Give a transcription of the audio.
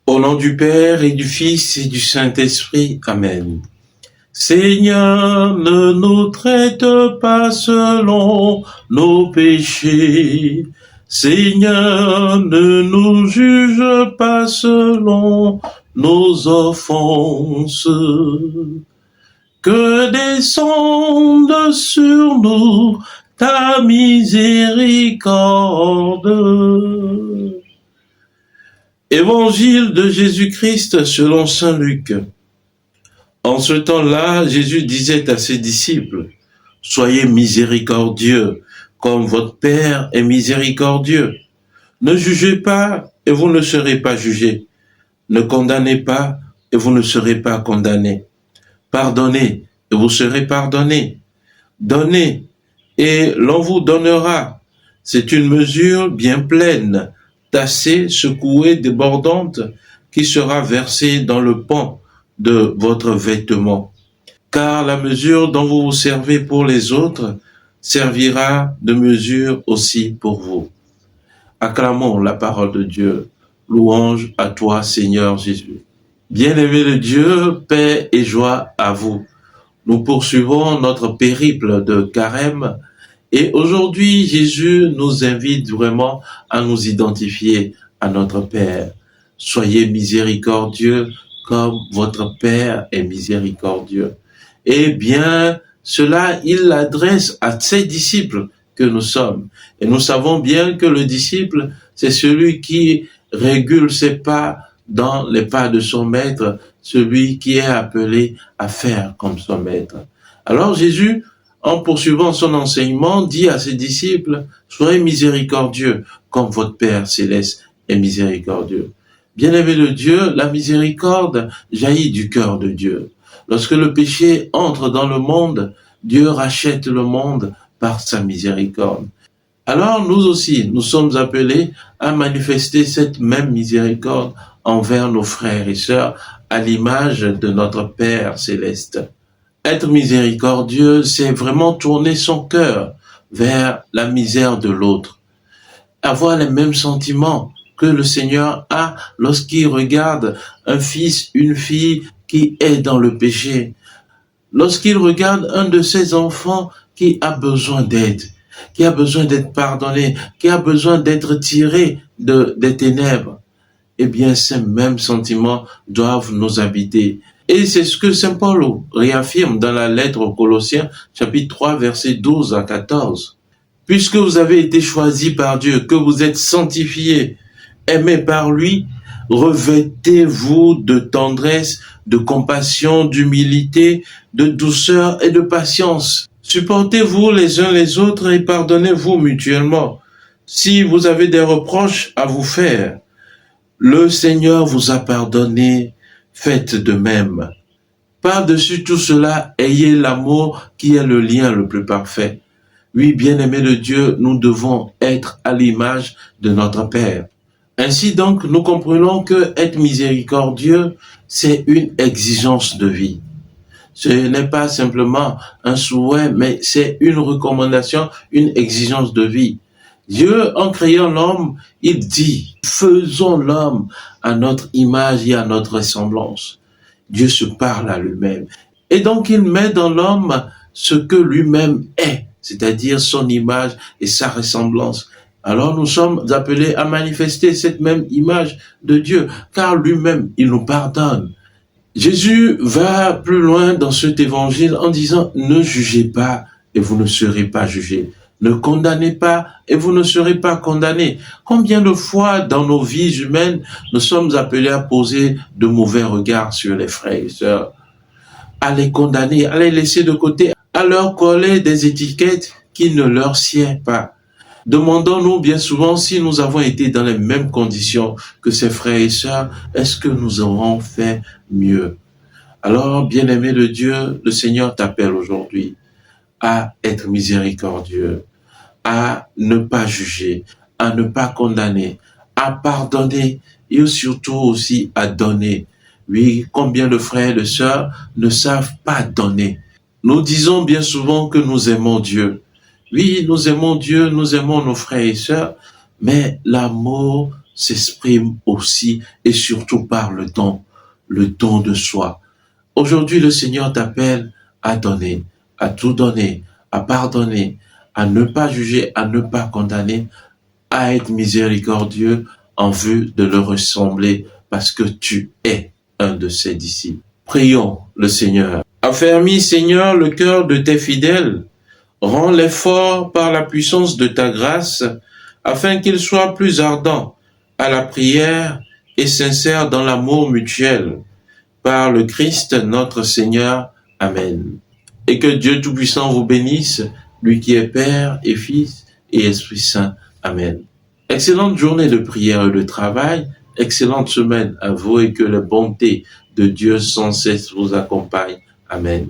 Au nom du Père et du Fils et du Saint-Esprit. Amen. Seigneur, ne nous traite pas selon nos péchés. Seigneur, ne nous juge pas selon nos offenses. Que descende sur nous ta miséricorde. Évangile de Jésus-Christ selon saint Luc. En ce temps-là, Jésus disait à ses disciples, « Soyez miséricordieux, comme votre Père est miséricordieux. Ne jugez pas, et vous ne serez pas jugés. Ne condamnez pas, et vous ne serez pas condamnés. Pardonnez, et vous serez pardonnés. Donnez, et l'on vous donnera. C'est une mesure bien pleine, tassée, secouée, débordante, qui sera versée dans le pan de votre vêtement. Car la mesure dont vous vous servez pour les autres servira de mesure aussi pour vous. » Acclamons la parole de Dieu. Louange à toi, Seigneur Jésus. Bien-aimé de Dieu, paix et joie à vous. Nous poursuivons notre périple de Carême et aujourd'hui, Jésus nous invite vraiment à nous identifier à notre Père. Soyez miséricordieux comme votre Père est miséricordieux. Eh bien, cela, il l'adresse à ses disciples que nous sommes. Et nous savons bien que le disciple, c'est celui qui régule ses pas dans les pas de son maître, celui qui est appelé à faire comme son maître. Alors Jésus, en poursuivant son enseignement, dit à ses disciples, « Soyez miséricordieux, comme votre Père céleste est miséricordieux. » Bien-aimé de Dieu, la miséricorde jaillit du cœur de Dieu. Lorsque le péché entre dans le monde, Dieu rachète le monde par sa miséricorde. Alors nous aussi, nous sommes appelés à manifester cette même miséricorde envers nos frères et sœurs à l'image de notre Père céleste. Être miséricordieux, c'est vraiment tourner son cœur vers la misère de l'autre. Avoir les mêmes sentiments que le Seigneur a lorsqu'il regarde un fils, une fille qui est dans le péché. Lorsqu'il regarde un de ses enfants qui a besoin d'aide, qui a besoin d'être pardonné, qui a besoin d'être tiré des ténèbres, eh bien, ces mêmes sentiments doivent nous habiter. Et c'est ce que saint Paul réaffirme dans la lettre aux Colossiens, chapitre 3, versets 12 à 14. Puisque vous avez été choisis par Dieu, que vous êtes sanctifiés, aimés par lui, revêtez-vous de tendresse, de compassion, d'humilité, de douceur et de patience. Supportez-vous les uns les autres et pardonnez-vous mutuellement. Si vous avez des reproches à vous faire, le Seigneur vous a pardonné, faites de même. Par-dessus tout cela, ayez l'amour qui est le lien le plus parfait. Oui, bien-aimés de Dieu, nous devons être à l'image de notre Père. Ainsi donc, nous comprenons que être miséricordieux, c'est une exigence de vie. Ce n'est pas simplement un souhait, mais c'est une recommandation, une exigence de vie. Dieu, en créant l'homme, il dit, faisons l'homme à notre image et à notre ressemblance. Dieu se parle à lui-même. Et donc, il met dans l'homme ce que lui-même est, c'est-à-dire son image et sa ressemblance. Alors, nous sommes appelés à manifester cette même image de Dieu, car lui-même, il nous pardonne. Jésus va plus loin dans cet évangile en disant, ne jugez pas et vous ne serez pas jugés. Ne condamnez pas et vous ne serez pas condamnés. Combien de fois dans nos vies humaines, nous sommes appelés à poser de mauvais regards sur les frères et sœurs, à les condamner, à les laisser de côté, à leur coller des étiquettes qui ne leur sied pas. Demandons-nous bien souvent si nous avons été dans les mêmes conditions que ces frères et sœurs, est-ce que nous aurons fait mieux? Alors, bien-aimé de Dieu, le Seigneur t'appelle aujourd'hui à être miséricordieux, à ne pas juger, à ne pas condamner, à pardonner et surtout aussi à donner. Oui, combien de frères et de sœurs ne savent pas donner? Nous disons bien souvent que nous aimons Dieu. Oui, nous aimons Dieu, nous aimons nos frères et sœurs, mais l'amour s'exprime aussi et surtout par le don de soi. Aujourd'hui, le Seigneur t'appelle à donner, à tout donner, à pardonner, à ne pas juger, à ne pas condamner, à être miséricordieux en vue de le ressembler parce que tu es un de ses disciples. Prions le Seigneur. Affermis, Seigneur, le cœur de tes fidèles. Rends-les forts par la puissance de ta grâce, afin qu'ils soient plus ardents à la prière et sincères dans l'amour mutuel. Par le Christ notre Seigneur. Amen. Et que Dieu Tout-Puissant vous bénisse, lui qui est Père et Fils et Esprit Saint. Amen. Excellente journée de prière et de travail, excellente semaine à vous et que la bonté de Dieu sans cesse vous accompagne. Amen.